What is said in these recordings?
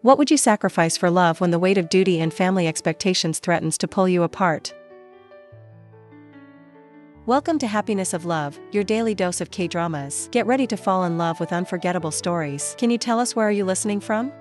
What would you sacrifice for love when the weight of duty and family expectations threatens to pull you apart? Welcome to Happiness of Love, your daily dose of K-dramas. Get ready to fall in love with unforgettable stories. Can you tell us where are you listening from?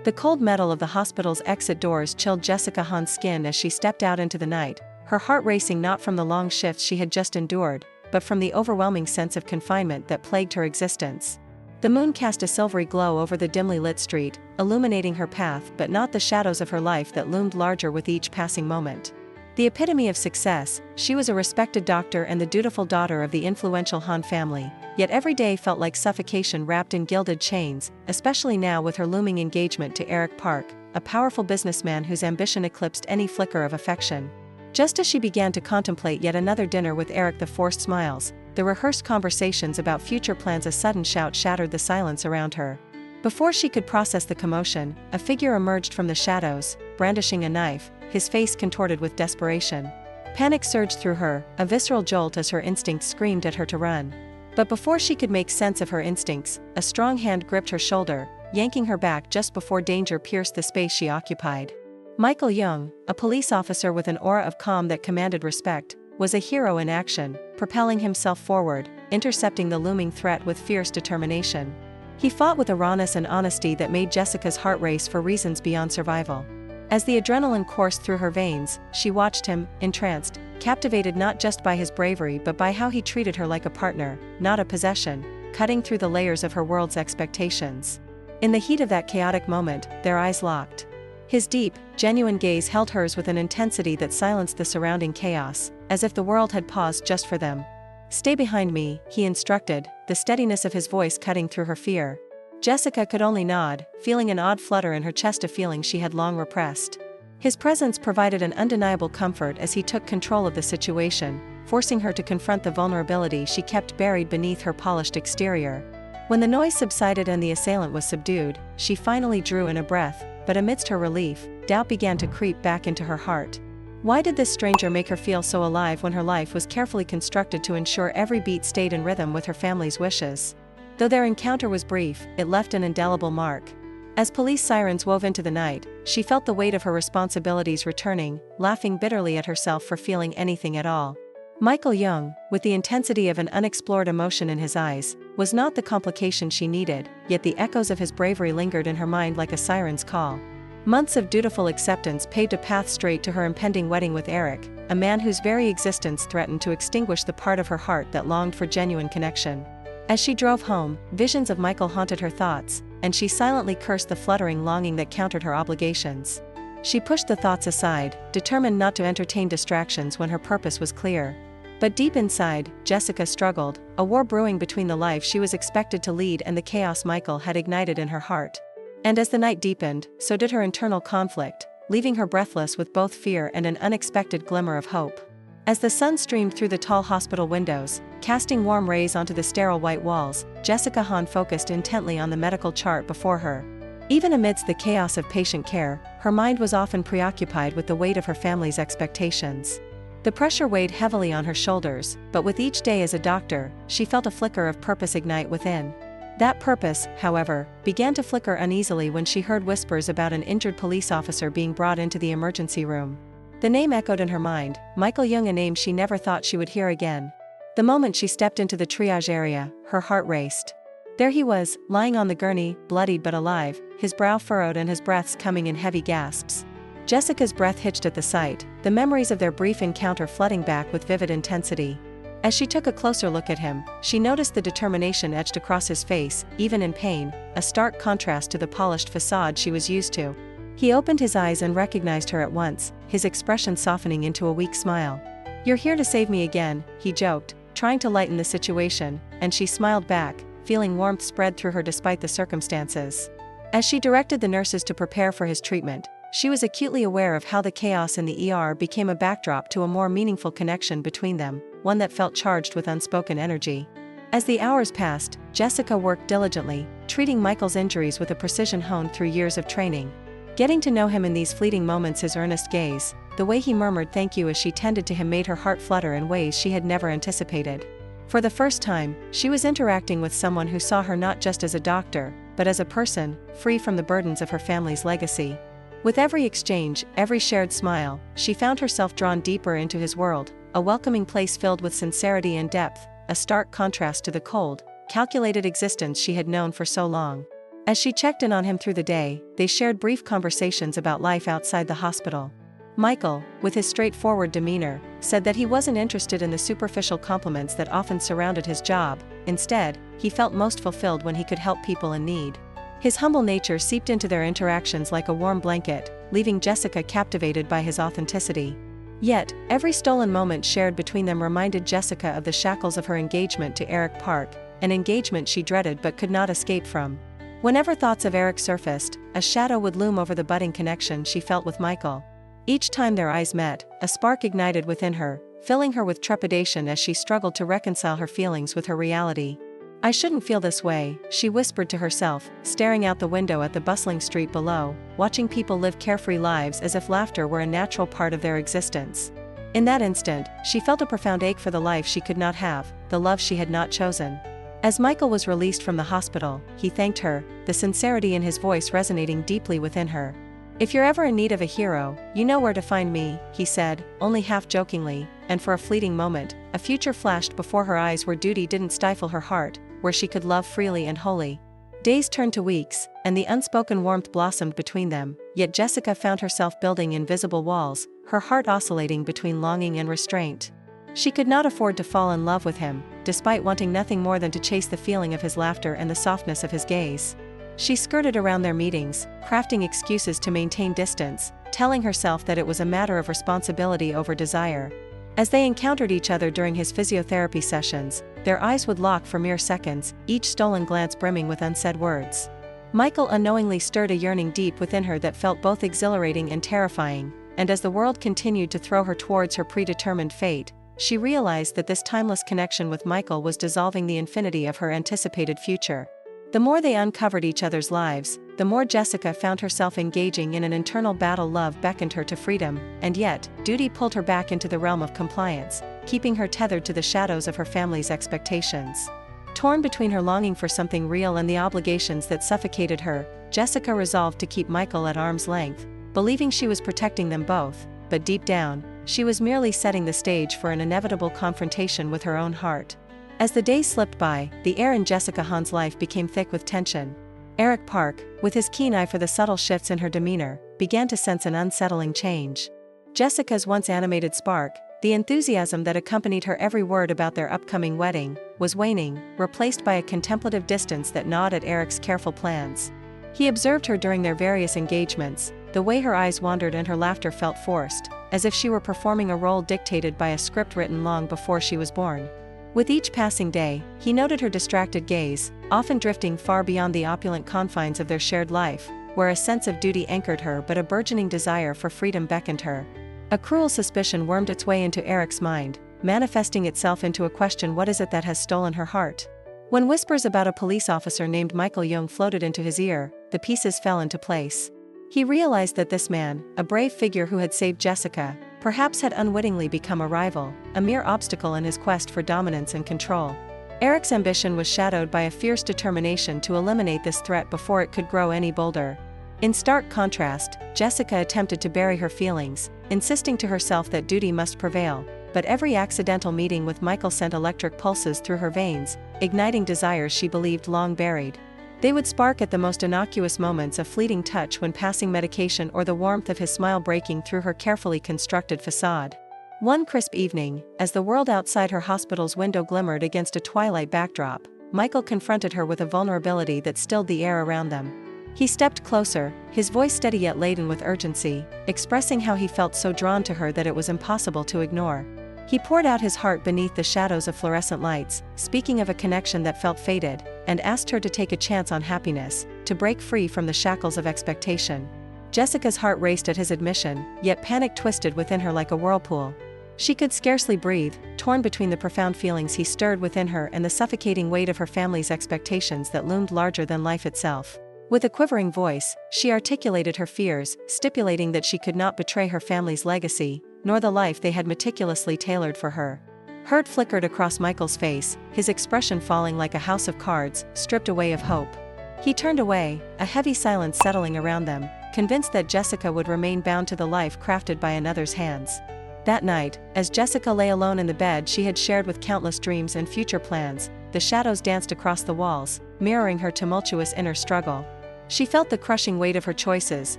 The cold metal of the hospital's exit doors chilled Jessica Hahn's skin as she stepped out into the night, her heart racing not from the long shifts she had just endured, but from the overwhelming sense of confinement that plagued her existence. The moon cast a silvery glow over the dimly lit street, illuminating her path but not the shadows of her life that loomed larger with each passing moment. The epitome of success, she was a respected doctor and the dutiful daughter of the influential Hahn family, yet every day felt like suffocation wrapped in gilded chains, especially now with her looming engagement to Eric Park, a powerful businessman whose ambition eclipsed any flicker of affection. Just as she began to contemplate yet another dinner with Eric, the forced smiles, the rehearsed conversations about future plans, a sudden shout shattered the silence around her. Before she could process the commotion, a figure emerged from the shadows, brandishing a knife, his face contorted with desperation. Panic surged through her, a visceral jolt as her instincts screamed at her to run. But before she could make sense of her instincts, a strong hand gripped her shoulder, yanking her back just before danger pierced the space she occupied. Michael Young, a police officer with an aura of calm that commanded respect, was a hero in action, propelling himself forward, intercepting the looming threat with fierce determination. He fought with a rawness and honesty that made Jessica's heart race for reasons beyond survival. As the adrenaline coursed through her veins, she watched him, entranced, captivated not just by his bravery but by how he treated her like a partner, not a possession, cutting through the layers of her world's expectations. In the heat of that chaotic moment, their eyes locked. His deep, genuine gaze held hers with an intensity that silenced the surrounding chaos, as if the world had paused just for them. "Stay behind me," he instructed, the steadiness of his voice cutting through her fear. Jessica could only nod, feeling an odd flutter in her chest, a feeling she had long repressed. His presence provided an undeniable comfort as he took control of the situation, forcing her to confront the vulnerability she kept buried beneath her polished exterior. When the noise subsided and the assailant was subdued, she finally drew in a breath, but amidst her relief, doubt began to creep back into her heart. Why did this stranger make her feel so alive when her life was carefully constructed to ensure every beat stayed in rhythm with her family's wishes? Though their encounter was brief, it left an indelible mark. As police sirens wove into the night, she felt the weight of her responsibilities returning, laughing bitterly at herself for feeling anything at all. Michael Young, with the intensity of an unexplored emotion in his eyes, was not the complication she needed, yet the echoes of his bravery lingered in her mind like a siren's call. Months of dutiful acceptance paved a path straight to her impending wedding with Eric, a man whose very existence threatened to extinguish the part of her heart that longed for genuine connection. As she drove home, visions of Michael haunted her thoughts, and she silently cursed the fluttering longing that countered her obligations. She pushed the thoughts aside, determined not to entertain distractions when her purpose was clear. But deep inside, Jessica struggled, a war brewing between the life she was expected to lead and the chaos Michael had ignited in her heart. And as the night deepened, so did her internal conflict, leaving her breathless with both fear and an unexpected glimmer of hope. As the sun streamed through the tall hospital windows, casting warm rays onto the sterile white walls, Jessica Hahn focused intently on the medical chart before her. Even amidst the chaos of patient care, her mind was often preoccupied with the weight of her family's expectations. The pressure weighed heavily on her shoulders, but with each day as a doctor, she felt a flicker of purpose ignite within. That purpose, however, began to flicker uneasily when she heard whispers about an injured police officer being brought into the emergency room. The name echoed in her mind, Michael Young, a name she never thought she would hear again. The moment she stepped into the triage area, her heart raced. There he was, lying on the gurney, bloodied but alive, his brow furrowed and his breaths coming in heavy gasps. Jessica's breath hitched at the sight, the memories of their brief encounter flooding back with vivid intensity. As she took a closer look at him, she noticed the determination etched across his face, even in pain, a stark contrast to the polished facade she was used to. He opened his eyes and recognized her at once, his expression softening into a weak smile. "You're here to save me again," he joked, trying to lighten the situation, and she smiled back, feeling warmth spread through her despite the circumstances. As she directed the nurses to prepare for his treatment, she was acutely aware of how the chaos in the ER became a backdrop to a more meaningful connection between them, one that felt charged with unspoken energy. As the hours passed, Jessica worked diligently, treating Michael's injuries with a precision honed through years of training. Getting to know him in these fleeting moments, his earnest gaze, the way he murmured thank you as she tended to him, made her heart flutter in ways she had never anticipated. For the first time, she was interacting with someone who saw her not just as a doctor, but as a person, free from the burdens of her family's legacy. With every exchange, every shared smile, she found herself drawn deeper into his world, a welcoming place filled with sincerity and depth, a stark contrast to the cold, calculated existence she had known for so long. As she checked in on him through the day, they shared brief conversations about life outside the hospital. Michael, with his straightforward demeanor, said that he wasn't interested in the superficial compliments that often surrounded his job. Instead, he felt most fulfilled when he could help people in need. His humble nature seeped into their interactions like a warm blanket, leaving Jessica captivated by his authenticity. Yet, every stolen moment shared between them reminded Jessica of the shackles of her engagement to Eric Park, an engagement she dreaded but could not escape from. Whenever thoughts of Eric surfaced, a shadow would loom over the budding connection she felt with Michael. Each time their eyes met, a spark ignited within her, filling her with trepidation as she struggled to reconcile her feelings with her reality. "I shouldn't feel this way," she whispered to herself, staring out the window at the bustling street below, watching people live carefree lives as if laughter were a natural part of their existence. In that instant, she felt a profound ache for the life she could not have, the love she had not chosen. As Michael was released from the hospital, he thanked her, the sincerity in his voice resonating deeply within her. "If you're ever in need of a hero, you know where to find me," he said, only half-jokingly, and for a fleeting moment, a future flashed before her eyes where duty didn't stifle her heart, where she could love freely and wholly. Days turned to weeks, and the unspoken warmth blossomed between them, yet Jessica found herself building invisible walls, her heart oscillating between longing and restraint. She could not afford to fall in love with him, despite wanting nothing more than to chase the feeling of his laughter and the softness of his gaze. She skirted around their meetings, crafting excuses to maintain distance, telling herself that it was a matter of responsibility over desire. As they encountered each other during his physiotherapy sessions, their eyes would lock for mere seconds, each stolen glance brimming with unsaid words. Michael unknowingly stirred a yearning deep within her that felt both exhilarating and terrifying, and as the world continued to throw her towards her predetermined fate, she realized that this timeless connection with Michael was dissolving the infinity of her anticipated future. The more they uncovered each other's lives, the more Jessica found herself engaging in an internal battle. Love beckoned her to freedom, and yet, duty pulled her back into the realm of compliance, keeping her tethered to the shadows of her family's expectations. Torn between her longing for something real and the obligations that suffocated her, Jessica resolved to keep Michael at arm's length, believing she was protecting them both, but deep down, she was merely setting the stage for an inevitable confrontation with her own heart. As the days slipped by, the air in Jessica Hahn's life became thick with tension. Eric Park, with his keen eye for the subtle shifts in her demeanor, began to sense an unsettling change. Jessica's once animated spark, the enthusiasm that accompanied her every word about their upcoming wedding, was waning, replaced by a contemplative distance that gnawed at Eric's careful plans. He observed her during their various engagements, the way her eyes wandered and her laughter felt forced, as if she were performing a role dictated by a script written long before she was born. With each passing day, he noted her distracted gaze, often drifting far beyond the opulent confines of their shared life, where a sense of duty anchored her but a burgeoning desire for freedom beckoned her. A cruel suspicion wormed its way into Eric's mind, manifesting itself into a question: what is it that has stolen her heart? When whispers about a police officer named Michael Young floated into his ear, the pieces fell into place. He realized that this man, a brave figure who had saved Jessica, perhaps had unwittingly become a rival, a mere obstacle in his quest for dominance and control. Eric's ambition was shadowed by a fierce determination to eliminate this threat before it could grow any bolder. In stark contrast, Jessica attempted to bury her feelings, insisting to herself that duty must prevail, but every accidental meeting with Michael sent electric pulses through her veins, igniting desires she believed long buried. They would spark at the most innocuous moments, a fleeting touch when passing medication or the warmth of his smile breaking through her carefully constructed facade. One crisp evening, as the world outside her hospital's window glimmered against a twilight backdrop, Michael confronted her with a vulnerability that stilled the air around them. He stepped closer, his voice steady yet laden with urgency, expressing how he felt so drawn to her that it was impossible to ignore. He poured out his heart beneath the shadows of fluorescent lights, speaking of a connection that felt fated, and asked her to take a chance on happiness, to break free from the shackles of expectation. Jessica's heart raced at his admission, yet panic twisted within her like a whirlpool. She could scarcely breathe, torn between the profound feelings he stirred within her and the suffocating weight of her family's expectations that loomed larger than life itself. With a quivering voice, she articulated her fears, stipulating that she could not betray her family's legacy, nor the life they had meticulously tailored for her. Hurt flickered across Michael's face, his expression falling like a house of cards, stripped away of hope. He turned away, a heavy silence settling around them, convinced that Jessica would remain bound to the life crafted by another's hands. That night, as Jessica lay alone in the bed she had shared with countless dreams and future plans, the shadows danced across the walls, mirroring her tumultuous inner struggle. She felt the crushing weight of her choices,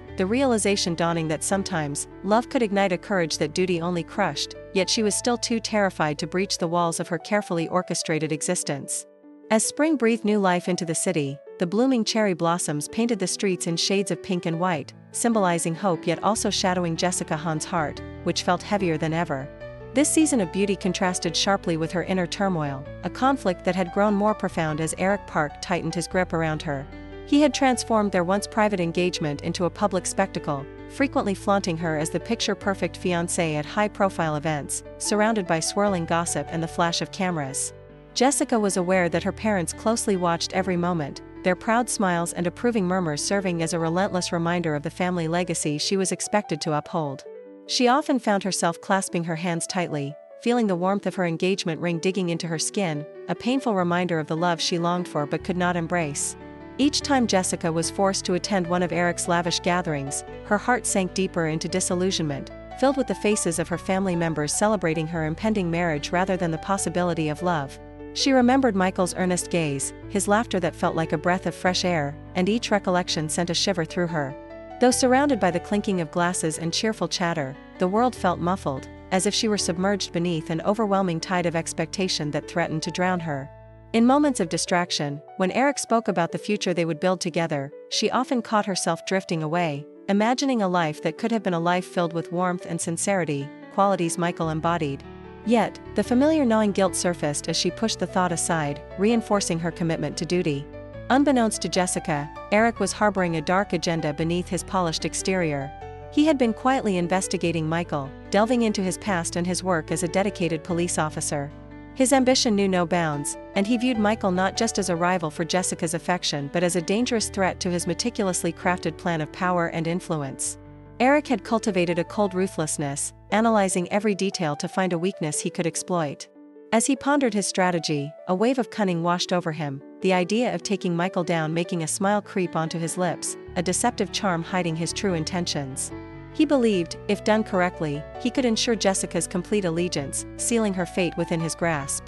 the realization dawning that sometimes, love could ignite a courage that duty only crushed, yet she was still too terrified to breach the walls of her carefully orchestrated existence. As spring breathed new life into the city, the blooming cherry blossoms painted the streets in shades of pink and white, symbolizing hope yet also shadowing Jessica Hahn's heart, which felt heavier than ever. This season of beauty contrasted sharply with her inner turmoil, a conflict that had grown more profound as Eric Park tightened his grip around her. He had transformed their once private engagement into a public spectacle, frequently flaunting her as the picture-perfect fiancée at high-profile events, surrounded by swirling gossip and the flash of cameras. Jessica was aware that her parents closely watched every moment, their proud smiles and approving murmurs serving as a relentless reminder of the family legacy she was expected to uphold. She often found herself clasping her hands tightly, feeling the warmth of her engagement ring digging into her skin, a painful reminder of the love she longed for but could not embrace. Each time Jessica was forced to attend one of Eric's lavish gatherings, her heart sank deeper into disillusionment, filled with the faces of her family members celebrating her impending marriage rather than the possibility of love. She remembered Michael's earnest gaze, his laughter that felt like a breath of fresh air, and each recollection sent a shiver through her. Though surrounded by the clinking of glasses and cheerful chatter, the world felt muffled, as if she were submerged beneath an overwhelming tide of expectation that threatened to drown her. In moments of distraction, when Eric spoke about the future they would build together, she often caught herself drifting away, imagining a life that could have been a life filled with warmth and sincerity, qualities Michael embodied. Yet, the familiar gnawing guilt surfaced as she pushed the thought aside, reinforcing her commitment to duty. Unbeknownst to Jessica, Eric was harboring a dark agenda beneath his polished exterior. He had been quietly investigating Michael, delving into his past and his work as a dedicated police officer. His ambition knew no bounds, and he viewed Michael not just as a rival for Jessica's affection but as a dangerous threat to his meticulously crafted plan of power and influence. Eric had cultivated a cold ruthlessness, analyzing every detail to find a weakness he could exploit. As he pondered his strategy, a wave of cunning washed over him, the idea of taking Michael down making a smile creep onto his lips, a deceptive charm hiding his true intentions. He believed, if done correctly, he could ensure Jessica's complete allegiance, sealing her fate within his grasp.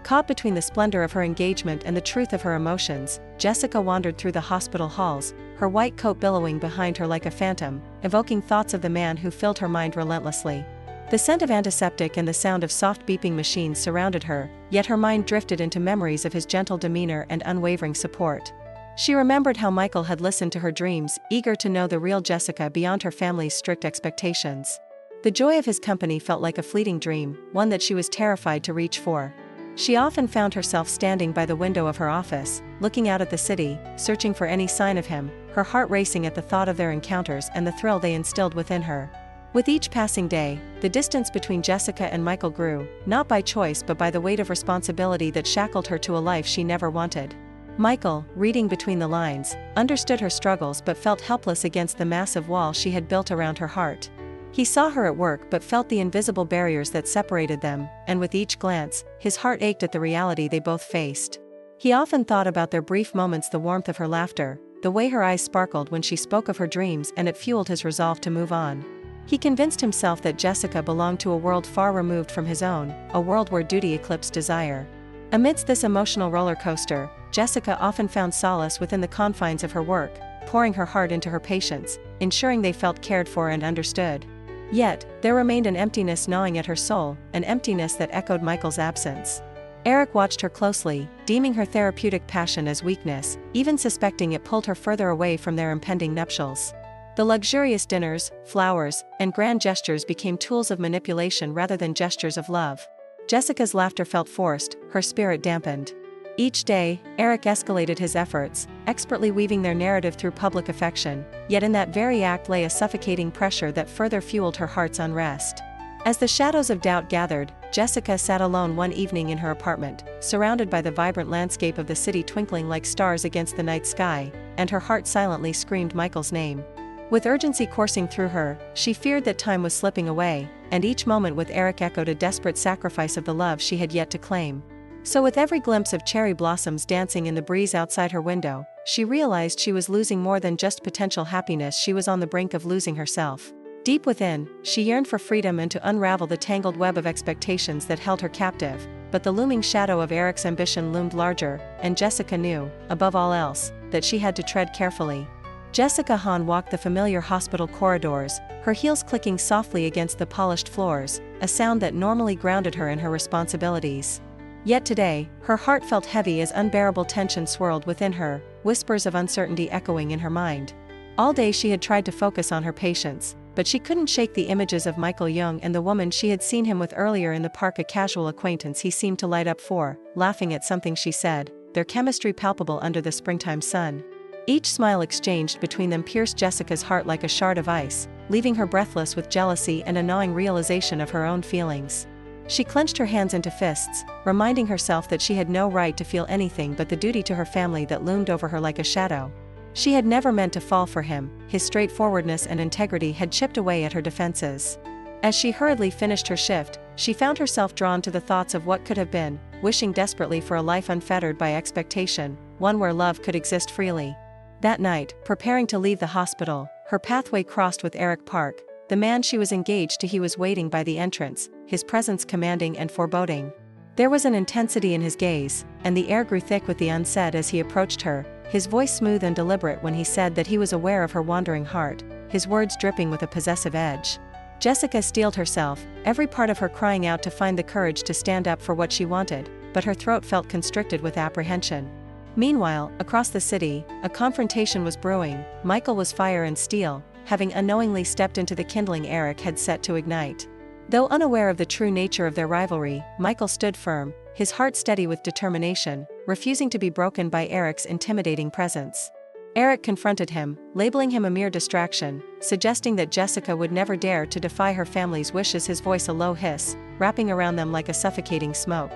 Caught between the splendor of her engagement and the truth of her emotions, Jessica wandered through the hospital halls, her white coat billowing behind her like a phantom, evoking thoughts of the man who filled her mind relentlessly. The scent of antiseptic and the sound of soft beeping machines surrounded her, yet her mind drifted into memories of his gentle demeanor and unwavering support. She remembered how Michael had listened to her dreams, eager to know the real Jessica beyond her family's strict expectations. The joy of his company felt like a fleeting dream, one that she was terrified to reach for. She often found herself standing by the window of her office, looking out at the city, searching for any sign of him, her heart racing at the thought of their encounters and the thrill they instilled within her. With each passing day, the distance between Jessica and Michael grew, not by choice but by the weight of responsibility that shackled her to a life she never wanted. Michael, reading between the lines, understood her struggles but felt helpless against the massive wall she had built around her heart. He saw her at work but felt the invisible barriers that separated them, and with each glance, his heart ached at the reality they both faced. He often thought about their brief moments, the warmth of her laughter, the way her eyes sparkled when she spoke of her dreams, and it fueled his resolve to move on. He convinced himself that Jessica belonged to a world far removed from his own, a world where duty eclipsed desire. Amidst this emotional roller coaster, Jessica often found solace within the confines of her work, pouring her heart into her patients, ensuring they felt cared for and understood. Yet, there remained an emptiness gnawing at her soul, an emptiness that echoed Michael's absence. Eric watched her closely, deeming her therapeutic passion as weakness, even suspecting it pulled her further away from their impending nuptials. The luxurious dinners, flowers, and grand gestures became tools of manipulation rather than gestures of love. Jessica's laughter felt forced, her spirit dampened. Each day, Eric escalated his efforts, expertly weaving their narrative through public affection, yet in that very act lay a suffocating pressure that further fueled her heart's unrest. As the shadows of doubt gathered, Jessica sat alone one evening in her apartment, surrounded by the vibrant landscape of the city twinkling like stars against the night sky, and her heart silently screamed Michael's name. With urgency coursing through her, she feared that time was slipping away, and each moment with Eric echoed a desperate sacrifice of the love she had yet to claim. So with every glimpse of cherry blossoms dancing in the breeze outside her window, she realized she was losing more than just potential happiness. She was on the brink of losing herself. Deep within, she yearned for freedom and to unravel the tangled web of expectations that held her captive, but the looming shadow of Eric's ambition loomed larger, and Jessica knew, above all else, that she had to tread carefully. Jessica Hahn walked the familiar hospital corridors, her heels clicking softly against the polished floors, a sound that normally grounded her in her responsibilities. Yet today, her heart felt heavy as unbearable tension swirled within her, whispers of uncertainty echoing in her mind. All day she had tried to focus on her patients, but she couldn't shake the images of Michael Young and the woman she had seen him with earlier in the park. A casual acquaintance he seemed to light up for, laughing at something she said, their chemistry palpable under the springtime sun. Each smile exchanged between them pierced Jessica's heart like a shard of ice, leaving her breathless with jealousy and a gnawing realization of her own feelings. She clenched her hands into fists, reminding herself that she had no right to feel anything but the duty to her family that loomed over her like a shadow. She had never meant to fall for him, his straightforwardness and integrity had chipped away at her defenses. As she hurriedly finished her shift, she found herself drawn to the thoughts of what could have been, wishing desperately for a life unfettered by expectation, one where love could exist freely. That night, preparing to leave the hospital, her pathway crossed with Eric Park, the man she was engaged to. He was waiting by the entrance, his presence commanding and foreboding. There was an intensity in his gaze, and the air grew thick with the unsaid as he approached her, his voice smooth and deliberate when he said that he was aware of her wandering heart, his words dripping with a possessive edge. Jessica steeled herself, every part of her crying out to find the courage to stand up for what she wanted, but her throat felt constricted with apprehension. Meanwhile, across the city, a confrontation was brewing. Michael was fire and steel, having unknowingly stepped into the kindling Eric had set to ignite. Though unaware of the true nature of their rivalry, Michael stood firm, his heart steady with determination, refusing to be broken by Eric's intimidating presence. Eric confronted him, labeling him a mere distraction, suggesting that Jessica would never dare to defy her family's wishes, his voice a low hiss, wrapping around them like a suffocating smoke.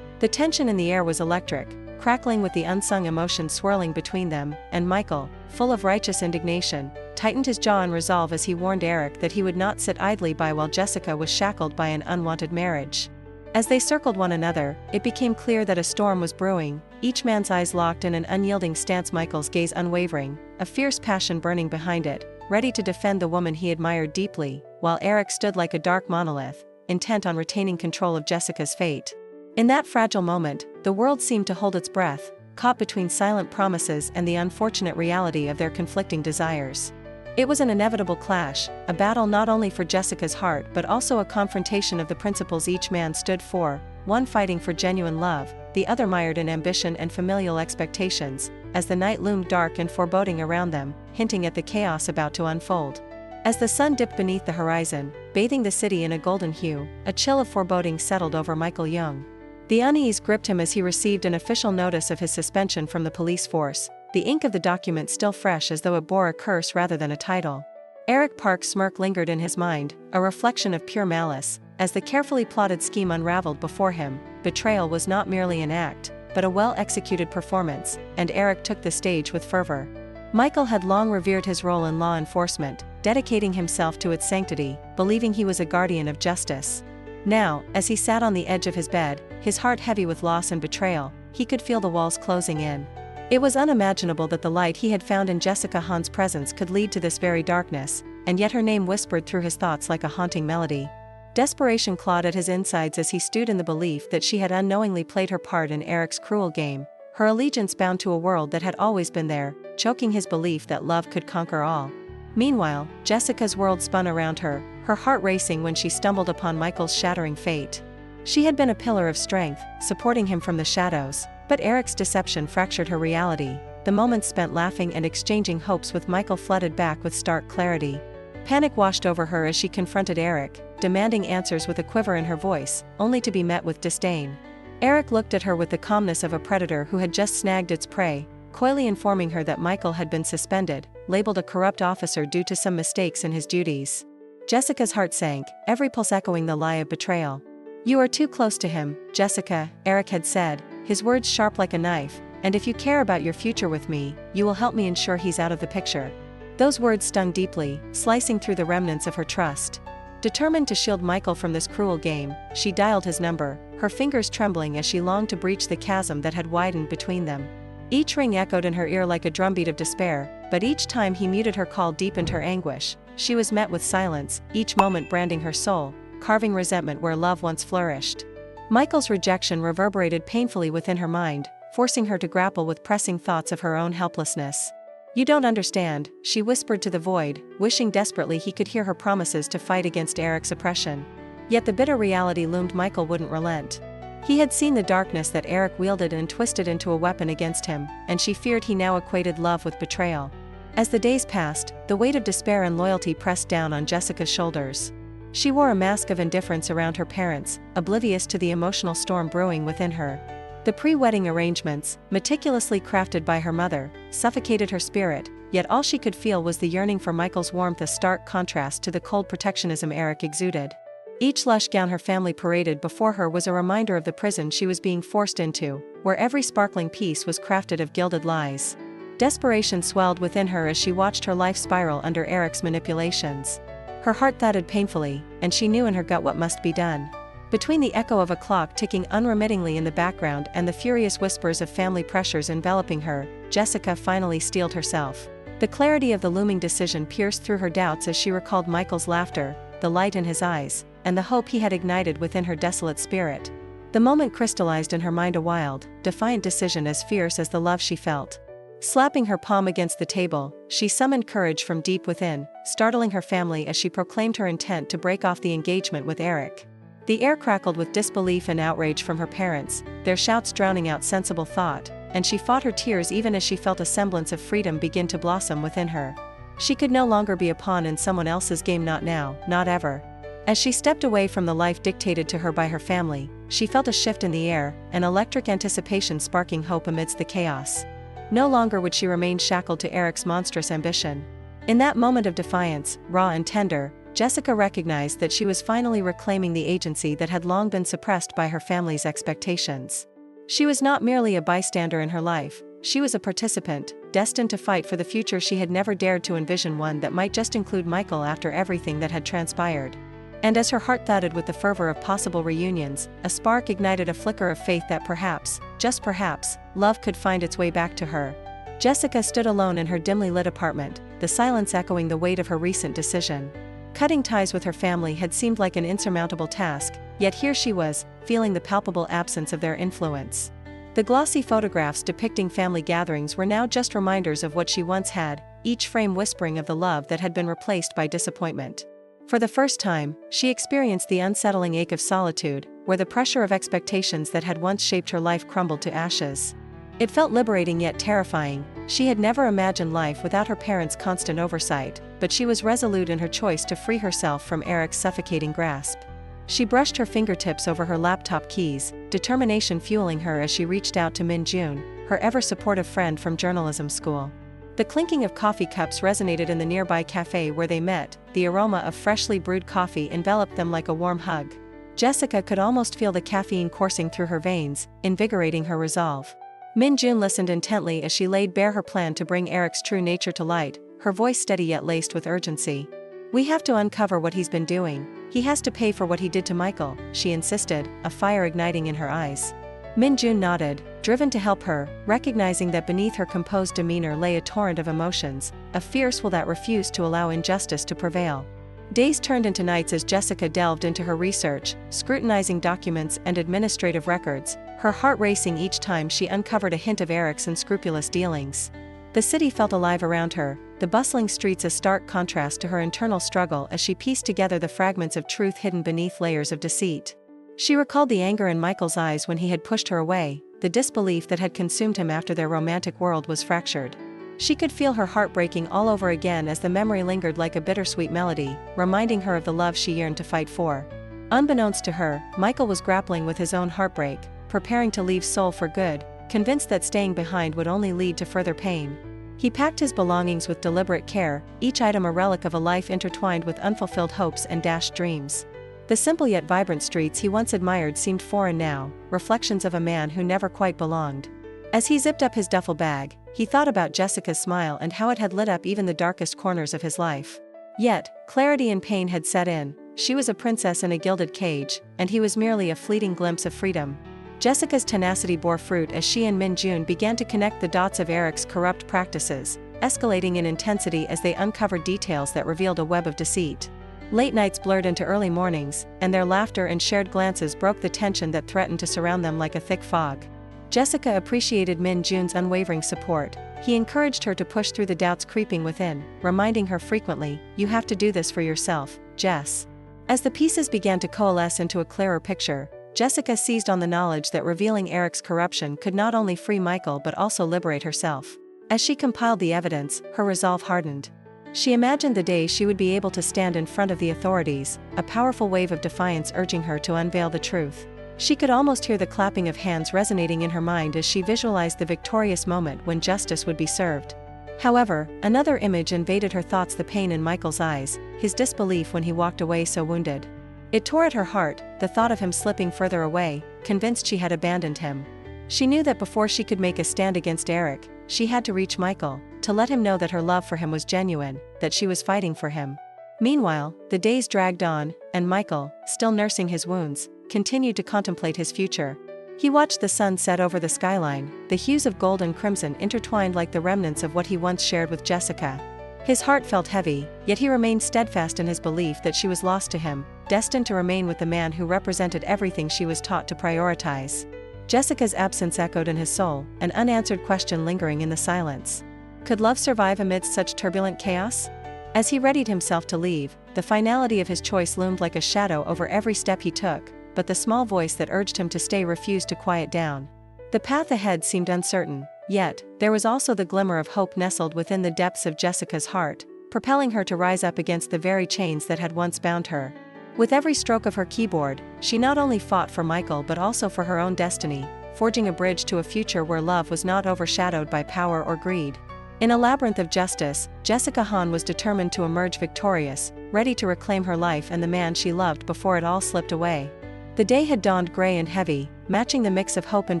The tension in the air was electric, crackling with the unsung emotions swirling between them, and Michael, full of righteous indignation, tightened his jaw in resolve as he warned Eric that he would not sit idly by while Jessica was shackled by an unwanted marriage. As they circled one another, it became clear that a storm was brewing, each man's eyes locked in an unyielding stance, Michael's gaze unwavering, a fierce passion burning behind it, ready to defend the woman he admired deeply, while Eric stood like a dark monolith, intent on retaining control of Jessica's fate. In that fragile moment, the world seemed to hold its breath, caught between silent promises and the unfortunate reality of their conflicting desires. It was an inevitable clash, a battle not only for Jessica's heart but also a confrontation of the principles each man stood for, one fighting for genuine love, the other mired in ambition and familial expectations, as the night loomed dark and foreboding around them, hinting at the chaos about to unfold. As the sun dipped beneath the horizon, bathing the city in a golden hue, a chill of foreboding settled over Michael Young. The unease gripped him as he received an official notice of his suspension from the police force, the ink of the document still fresh as though it bore a curse rather than a title. Eric Park's smirk lingered in his mind, a reflection of pure malice, as the carefully plotted scheme unraveled before him. Betrayal was not merely an act, but a well-executed performance, and Eric took the stage with fervor. Michael had long revered his role in law enforcement, dedicating himself to its sanctity, believing he was a guardian of justice. Now, as he sat on the edge of his bed, his heart heavy with loss and betrayal, he could feel the walls closing in. It was unimaginable that the light he had found in Jessica Hahn's presence could lead to this very darkness, and yet her name whispered through his thoughts like a haunting melody. Desperation clawed at his insides as he stewed in the belief that she had unknowingly played her part in Eric's cruel game, her allegiance bound to a world that had always been there, choking his belief that love could conquer all. Meanwhile, Jessica's world spun around her, her heart racing when she stumbled upon Michael's shattering fate. She had been a pillar of strength, supporting him from the shadows, but Eric's deception fractured her reality. The moments spent laughing and exchanging hopes with Michael flooded back with stark clarity. Panic washed over her as she confronted Eric, demanding answers with a quiver in her voice, only to be met with disdain. Eric looked at her with the calmness of a predator who had just snagged its prey, coyly informing her that Michael had been suspended, labeled a corrupt officer due to some mistakes in his duties. Jessica's heart sank, every pulse echoing the lie of betrayal. "You are too close to him, Jessica," Eric had said, his words sharp like a knife, "and if you care about your future with me, you will help me ensure he's out of the picture." Those words stung deeply, slicing through the remnants of her trust. Determined to shield Michael from this cruel game, she dialed his number, her fingers trembling as she longed to breach the chasm that had widened between them. Each ring echoed in her ear like a drumbeat of despair, but each time he muted her call deepened her anguish. She was met with silence, each moment branding her soul, carving resentment where love once flourished. Michael's rejection reverberated painfully within her mind, forcing her to grapple with pressing thoughts of her own helplessness. "You don't understand," she whispered to the void, wishing desperately he could hear her promises to fight against Eric's oppression. Yet the bitter reality loomed: Michael wouldn't relent. He had seen the darkness that Eric wielded and twisted into a weapon against him, and she feared he now equated love with betrayal. As the days passed, the weight of despair and loyalty pressed down on Jessica's shoulders. She wore a mask of indifference around her parents, oblivious to the emotional storm brewing within her. The pre-wedding arrangements, meticulously crafted by her mother, suffocated her spirit, yet all she could feel was the yearning for Michael's warmth, a stark contrast to the cold protectionism Eric exuded. Each lush gown her family paraded before her was a reminder of the prison she was being forced into, where every sparkling piece was crafted of gilded lies. Desperation swelled within her as she watched her life spiral under Eric's manipulations. Her heart thudded painfully, and she knew in her gut what must be done. Between the echo of a clock ticking unremittingly in the background and the furious whispers of family pressures enveloping her, Jessica finally steeled herself. The clarity of the looming decision pierced through her doubts as she recalled Michael's laughter, the light in his eyes, and the hope he had ignited within her desolate spirit. The moment crystallized in her mind, a wild, defiant decision as fierce as the love she felt. Slapping her palm against the table, she summoned courage from deep within, startling her family as she proclaimed her intent to break off the engagement with Eric. The air crackled with disbelief and outrage from her parents, their shouts drowning out sensible thought, and she fought her tears even as she felt a semblance of freedom begin to blossom within her. She could no longer be a pawn in someone else's game, not now, not ever. As she stepped away from the life dictated to her by her family, she felt a shift in the air, an electric anticipation sparking hope amidst the chaos. No longer would she remain shackled to Eric's monstrous ambition. In that moment of defiance, raw and tender, Jessica recognized that she was finally reclaiming the agency that had long been suppressed by her family's expectations. She was not merely a bystander in her life, she was a participant, destined to fight for the future she had never dared to envision, one that might just include Michael after everything that had transpired. And as her heart thudded with the fervor of possible reunions, a spark ignited a flicker of faith that perhaps, just perhaps, love could find its way back to her. Jessica stood alone in her dimly lit apartment, the silence echoing the weight of her recent decision. Cutting ties with her family had seemed like an insurmountable task, yet here she was, feeling the palpable absence of their influence. The glossy photographs depicting family gatherings were now just reminders of what she once had, each frame whispering of the love that had been replaced by disappointment. For the first time, she experienced the unsettling ache of solitude, where the pressure of expectations that had once shaped her life crumbled to ashes. It felt liberating yet terrifying. She had never imagined life without her parents' constant oversight, but she was resolute in her choice to free herself from Eric's suffocating grasp. She brushed her fingertips over her laptop keys, determination fueling her as she reached out to Min Jun, her ever-supportive friend from journalism school. The clinking of coffee cups resonated in the nearby cafe where they met, the aroma of freshly brewed coffee enveloped them like a warm hug. Jessica could almost feel the caffeine coursing through her veins, invigorating her resolve. Min Jun listened intently as she laid bare her plan to bring Eric's true nature to light, her voice steady yet laced with urgency. "We have to uncover what he's been doing. He has to pay for what he did to Michael," she insisted, a fire igniting in her eyes. Min Jun nodded, driven to help her, recognizing that beneath her composed demeanor lay a torrent of emotions, a fierce will that refused to allow injustice to prevail. Days turned into nights as Jessica delved into her research, scrutinizing documents and administrative records, her heart racing each time she uncovered a hint of Eric's unscrupulous dealings. The city felt alive around her, the bustling streets a stark contrast to her internal struggle as she pieced together the fragments of truth hidden beneath layers of deceit. She recalled the anger in Michael's eyes when he had pushed her away, the disbelief that had consumed him after their romantic world was fractured. She could feel her heart breaking all over again as the memory lingered like a bittersweet melody, reminding her of the love she yearned to fight for. Unbeknownst to her, Michael was grappling with his own heartbreak, preparing to leave Seoul for good, convinced that staying behind would only lead to further pain. He packed his belongings with deliberate care, each item a relic of a life intertwined with unfulfilled hopes and dashed dreams. The simple yet vibrant streets he once admired seemed foreign now, reflections of a man who never quite belonged. As he zipped up his duffel bag, he thought about Jessica's smile and how it had lit up even the darkest corners of his life. Yet, clarity and pain had set in, she was a princess in a gilded cage, and he was merely a fleeting glimpse of freedom. Jessica's tenacity bore fruit as she and Min Jun began to connect the dots of Eric's corrupt practices, escalating in intensity as they uncovered details that revealed a web of deceit. Late nights blurred into early mornings, and their laughter and shared glances broke the tension that threatened to surround them like a thick fog. Jessica appreciated Min Jun's unwavering support. He encouraged her to push through the doubts creeping within, reminding her frequently, "You have to do this for yourself, Jess." As the pieces began to coalesce into a clearer picture, Jessica seized on the knowledge that revealing Eric's corruption could not only free Michael but also liberate herself. As she compiled the evidence, her resolve hardened. She imagined the day she would be able to stand in front of the authorities, a powerful wave of defiance urging her to unveil the truth. She could almost hear the clapping of hands resonating in her mind as she visualized the victorious moment when justice would be served. However, another image invaded her thoughts: the pain in Michael's eyes, his disbelief when he walked away so wounded. It tore at her heart, the thought of him slipping further away, convinced she had abandoned him. She knew that before she could make a stand against Eric, she had to reach Michael, to let him know that her love for him was genuine, that she was fighting for him. Meanwhile, the days dragged on, and Michael, still nursing his wounds, continued to contemplate his future. He watched the sun set over the skyline, the hues of gold and crimson intertwined like the remnants of what he once shared with Jessica. His heart felt heavy, yet he remained steadfast in his belief that she was lost to him, destined to remain with the man who represented everything she was taught to prioritize. Jessica's absence echoed in his soul, an unanswered question lingering in the silence. Could love survive amidst such turbulent chaos? As he readied himself to leave, the finality of his choice loomed like a shadow over every step he took, but the small voice that urged him to stay refused to quiet down. The path ahead seemed uncertain, yet, there was also the glimmer of hope nestled within the depths of Jessica's heart, propelling her to rise up against the very chains that had once bound her. With every stroke of her keyboard, she not only fought for Michael but also for her own destiny, forging a bridge to a future where love was not overshadowed by power or greed. In a labyrinth of justice, Jessica Hahn was determined to emerge victorious, ready to reclaim her life and the man she loved before it all slipped away. The day had dawned gray and heavy, matching the mix of hope and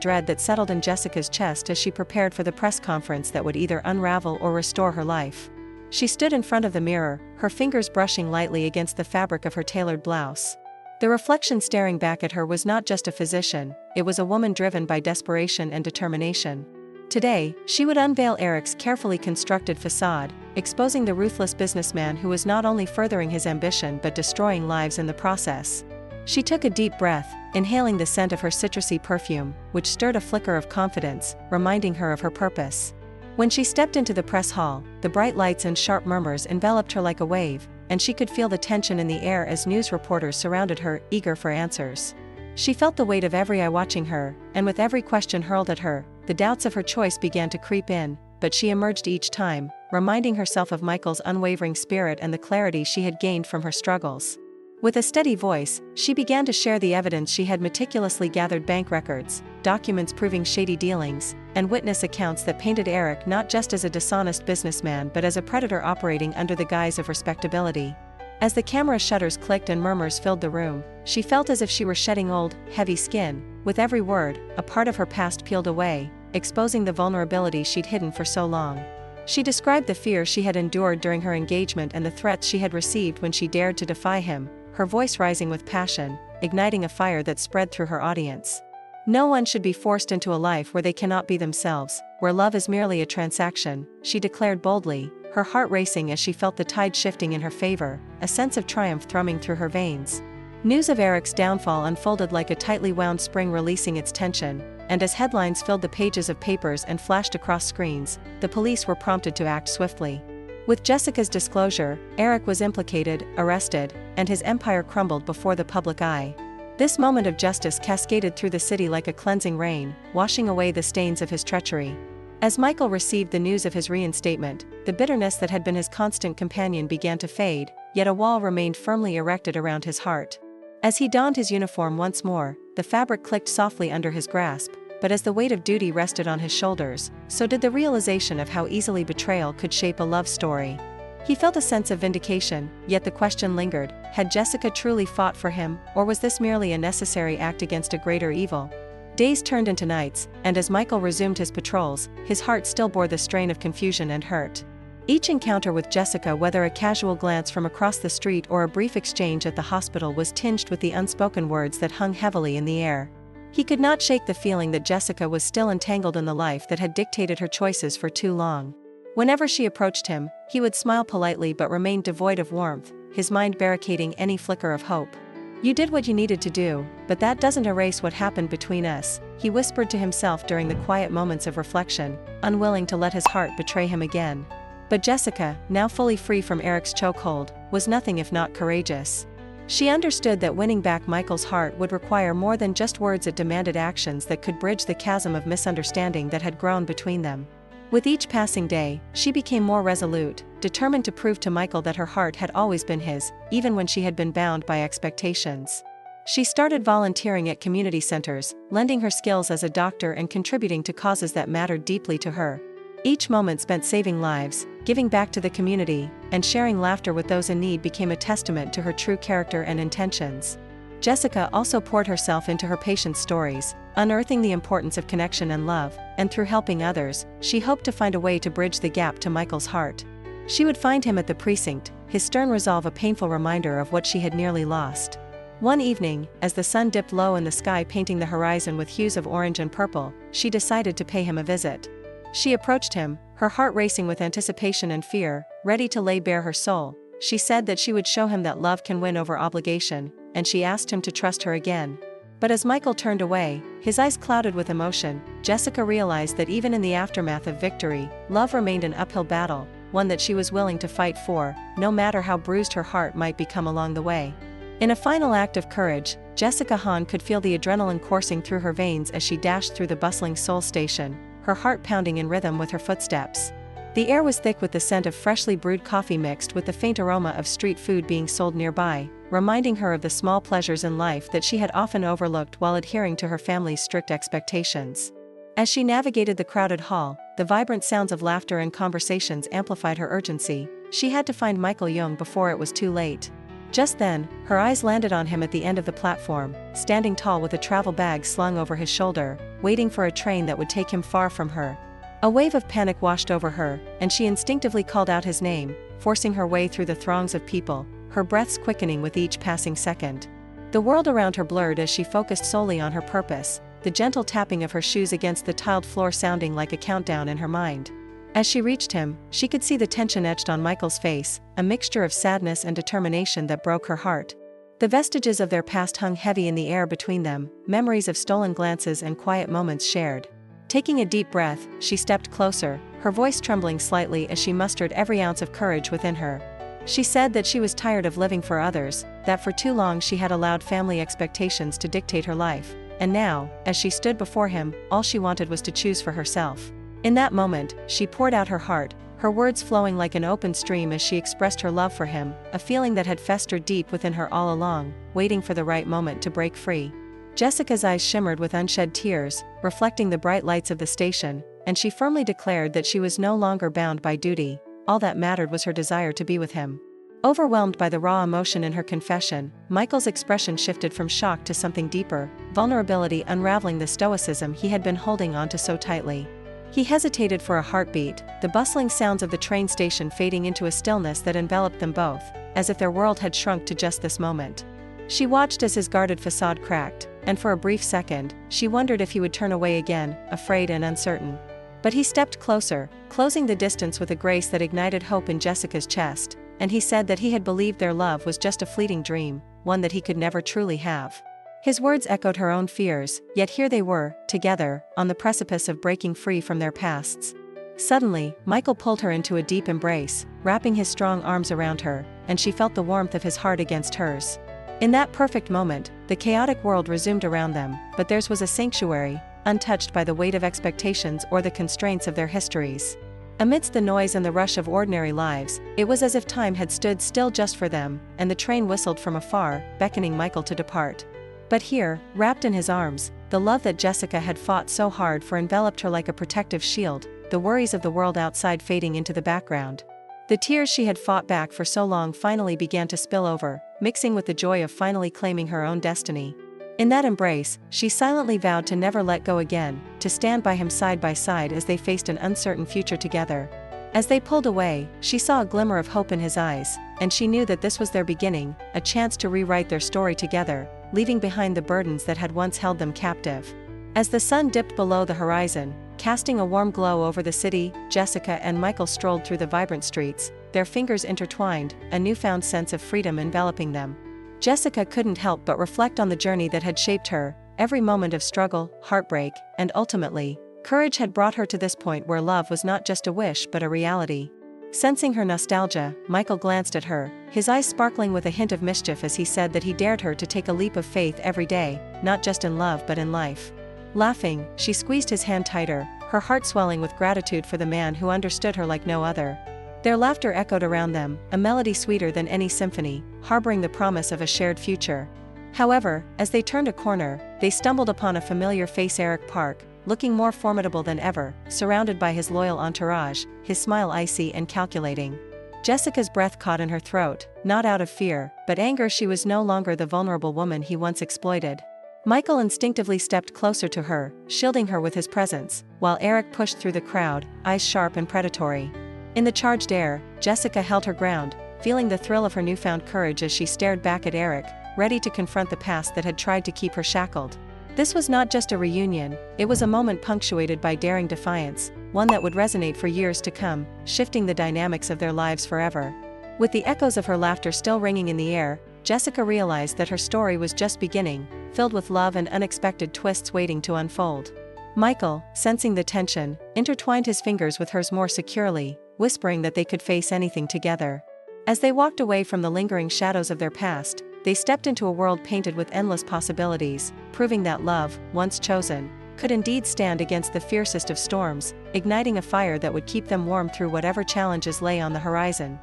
dread that settled in Jessica's chest as she prepared for the press conference that would either unravel or restore her life. She stood in front of the mirror, her fingers brushing lightly against the fabric of her tailored blouse. The reflection staring back at her was not just a physician, it was a woman driven by desperation and determination. Today, she would unveil Eric's carefully constructed facade, exposing the ruthless businessman who was not only furthering his ambition but destroying lives in the process. She took a deep breath, inhaling the scent of her citrusy perfume, which stirred a flicker of confidence, reminding her of her purpose. When she stepped into the press hall, the bright lights and sharp murmurs enveloped her like a wave, and she could feel the tension in the air as news reporters surrounded her, eager for answers. She felt the weight of every eye watching her, and with every question hurled at her, the doubts of her choice began to creep in, but she emerged each time, reminding herself of Michael's unwavering spirit and the clarity she had gained from her struggles. With a steady voice, she began to share the evidence she had meticulously gathered: bank records, documents proving shady dealings, and witness accounts that painted Eric not just as a dishonest businessman but as a predator operating under the guise of respectability. As the camera shutters clicked and murmurs filled the room, she felt as if she were shedding old, heavy skin. With every word, a part of her past peeled away, exposing the vulnerability she'd hidden for so long. She described the fear she had endured during her engagement and the threats she had received when she dared to defy him, her voice rising with passion, igniting a fire that spread through her audience. No one should be forced into a life where they cannot be themselves, where love is merely a transaction, she declared boldly, her heart racing as she felt the tide shifting in her favor, a sense of triumph thrumming through her veins. News of Eric's downfall unfolded like a tightly wound spring releasing its tension, and as headlines filled the pages of papers and flashed across screens, the police were prompted to act swiftly. With Jessica's disclosure, Eric was implicated, arrested, and his empire crumbled before the public eye. This moment of justice cascaded through the city like a cleansing rain, washing away the stains of his treachery. As Michael received the news of his reinstatement, the bitterness that had been his constant companion began to fade, yet a wall remained firmly erected around his heart. As he donned his uniform once more, the fabric clicked softly under his grasp, but as the weight of duty rested on his shoulders, so did the realization of how easily betrayal could shape a love story. He felt a sense of vindication, yet the question lingered: had Jessica truly fought for him, or was this merely a necessary act against a greater evil? Days turned into nights, and as Michael resumed his patrols, his heart still bore the strain of confusion and hurt. Each encounter with Jessica, whether a casual glance from across the street or a brief exchange at the hospital, was tinged with the unspoken words that hung heavily in the air. He could not shake the feeling that Jessica was still entangled in the life that had dictated her choices for too long. Whenever she approached him, he would smile politely but remain devoid of warmth, his mind barricading any flicker of hope. "You did what you needed to do, but that doesn't erase what happened between us," he whispered to himself during the quiet moments of reflection, unwilling to let his heart betray him again. But Jessica, now fully free from Eric's chokehold, was nothing if not courageous. She understood that winning back Michael's heart would require more than just words. It demanded actions that could bridge the chasm of misunderstanding that had grown between them. With each passing day, she became more resolute, determined to prove to Michael that her heart had always been his, even when she had been bound by expectations. She started volunteering at community centers, lending her skills as a doctor and contributing to causes that mattered deeply to her. Each moment spent saving lives, giving back to the community, and sharing laughter with those in need became a testament to her true character and intentions. Jessica also poured herself into her patients' stories, unearthing the importance of connection and love, and through helping others, she hoped to find a way to bridge the gap to Michael's heart. She would find him at the precinct, his stern resolve a painful reminder of what she had nearly lost. One evening, as the sun dipped low in the sky, painting the horizon with hues of orange and purple, she decided to pay him a visit. She approached him, her heart racing with anticipation and fear, ready to lay bare her soul. She said that she would show him that love can win over obligation, and she asked him to trust her again. But as Michael turned away, his eyes clouded with emotion, Jessica realized that even in the aftermath of victory, love remained an uphill battle, one that she was willing to fight for, no matter how bruised her heart might become along the way. In a final act of courage, Jessica Hahn could feel the adrenaline coursing through her veins as she dashed through the bustling Seoul station, her heart pounding in rhythm with her footsteps. The air was thick with the scent of freshly brewed coffee mixed with the faint aroma of street food being sold nearby, reminding her of the small pleasures in life that she had often overlooked while adhering to her family's strict expectations. As she navigated the crowded hall, the vibrant sounds of laughter and conversations amplified her urgency. She had to find Michael Young before it was too late. Just then, her eyes landed on him at the end of the platform, standing tall with a travel bag slung over his shoulder, waiting for a train that would take him far from her. A wave of panic washed over her, and she instinctively called out his name, forcing her way through the throngs of people, her breaths quickening with each passing second. The world around her blurred as she focused solely on her purpose, the gentle tapping of her shoes against the tiled floor sounding like a countdown in her mind. As she reached him, she could see the tension etched on Michael's face, a mixture of sadness and determination that broke her heart. The vestiges of their past hung heavy in the air between them, memories of stolen glances and quiet moments shared. Taking a deep breath, she stepped closer, her voice trembling slightly as she mustered every ounce of courage within her. She said that she was tired of living for others, that for too long she had allowed family expectations to dictate her life, and now, as she stood before him, all she wanted was to choose for herself. In that moment, she poured out her heart, her words flowing like an open stream as she expressed her love for him, a feeling that had festered deep within her all along, waiting for the right moment to break free. Jessica's eyes shimmered with unshed tears, reflecting the bright lights of the station, and she firmly declared that she was no longer bound by duty. All that mattered was her desire to be with him. Overwhelmed by the raw emotion in her confession, Michael's expression shifted from shock to something deeper, vulnerability unraveling the stoicism he had been holding onto so tightly. He hesitated for a heartbeat, the bustling sounds of the train station fading into a stillness that enveloped them both, as if their world had shrunk to just this moment. She watched as his guarded facade cracked, and for a brief second, she wondered if he would turn away again, afraid and uncertain. But he stepped closer, closing the distance with a grace that ignited hope in Jessica's chest, and he said that he had believed their love was just a fleeting dream, one that he could never truly have. His words echoed her own fears, yet here they were, together, on the precipice of breaking free from their pasts. Suddenly, Michael pulled her into a deep embrace, wrapping his strong arms around her, and she felt the warmth of his heart against hers. In that perfect moment, the chaotic world resumed around them, but theirs was a sanctuary, untouched by the weight of expectations or the constraints of their histories. Amidst the noise and the rush of ordinary lives, it was as if time had stood still just for them, and the train whistled from afar, beckoning Michael to depart. But here, wrapped in his arms, the love that Jessica had fought so hard for enveloped her like a protective shield, the worries of the world outside fading into the background. The tears she had fought back for so long finally began to spill over, mixing with the joy of finally claiming her own destiny. In that embrace, she silently vowed to never let go again, to stand by him side by side as they faced an uncertain future together. As they pulled away, she saw a glimmer of hope in his eyes, and she knew that this was their beginning, a chance to rewrite their story together, leaving behind the burdens that had once held them captive. As the sun dipped below the horizon, casting a warm glow over the city, Jessica and Michael strolled through the vibrant streets, their fingers intertwined, a newfound sense of freedom enveloping them. Jessica couldn't help but reflect on the journey that had shaped her. Every moment of struggle, heartbreak, and ultimately, courage had brought her to this point where love was not just a wish but a reality. Sensing her nostalgia, Michael glanced at her, his eyes sparkling with a hint of mischief as he said that he dared her to take a leap of faith every day, not just in love but in life. Laughing, she squeezed his hand tighter, her heart swelling with gratitude for the man who understood her like no other. Their laughter echoed around them, a melody sweeter than any symphony, harboring the promise of a shared future. However, as they turned a corner, they stumbled upon a familiar face, Eric Park, looking more formidable than ever, surrounded by his loyal entourage, his smile icy and calculating. Jessica's breath caught in her throat, not out of fear, but anger. She was no longer the vulnerable woman he once exploited. Michael instinctively stepped closer to her, shielding her with his presence, while Eric pushed through the crowd, eyes sharp and predatory. In the charged air, Jessica held her ground, feeling the thrill of her newfound courage as she stared back at Eric, ready to confront the past that had tried to keep her shackled. This was not just a reunion, it was a moment punctuated by daring defiance, one that would resonate for years to come, shifting the dynamics of their lives forever. With the echoes of her laughter still ringing in the air, Jessica realized that her story was just beginning, filled with love and unexpected twists waiting to unfold. Michael, sensing the tension, intertwined his fingers with hers more securely, whispering that they could face anything together. As they walked away from the lingering shadows of their past, they stepped into a world painted with endless possibilities, proving that love, once chosen, could indeed stand against the fiercest of storms, igniting a fire that would keep them warm through whatever challenges lay on the horizon.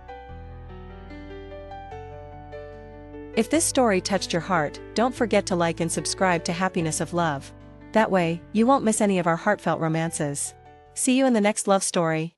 If this story touched your heart, don't forget to like and subscribe to Happiness of Love. That way, you won't miss any of our heartfelt romances. See you in the next love story.